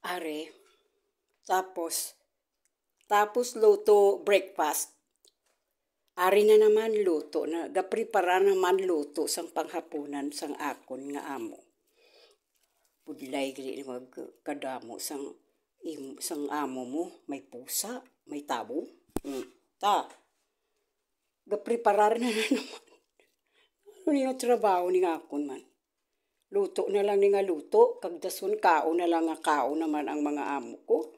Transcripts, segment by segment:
Are, tapos luto breakfast. Ari na naman luto na gaprepara naman luto sang panghapunan sang akon nga amo. Budlay gili magkadamo sang amo mo, may pusa, may tabo. Ta. Gapreparar na naman. Ano nga trabaho ni nga akon man. Luto na lang ni nga luto, kagdason kao na lang nga kao naman ang mga amo ko.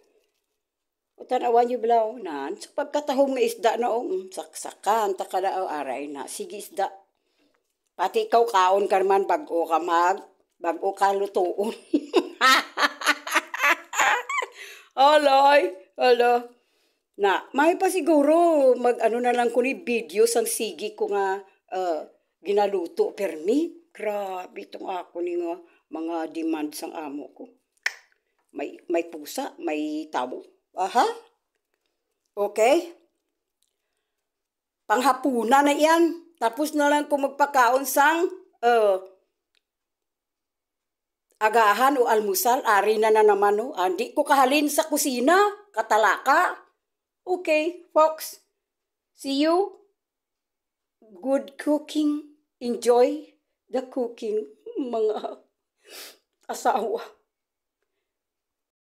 O tanawan niyo blaw nan, sa pagkatahong nga isda na saksakan, takalaaw aray na, sige isda. Pati ikaw kaon ka naman bago ka lutoon. Aloy, alo. Na, may pa siguro, ano na lang ko ni video sang sige ko nga ginaluto permi. Grabe itong ako ni nga mga demand sang amo ko. May pusa, may tabo. Aha. Okay. Panghapunan na yan. Tapos na lang kung magpakaon sang agahan o almusal. Ari na naman o. Hindi ko kahalin sa kusina. Katalaka. Okay, folks. See you. Good cooking. Enjoy the cooking, mga asawa.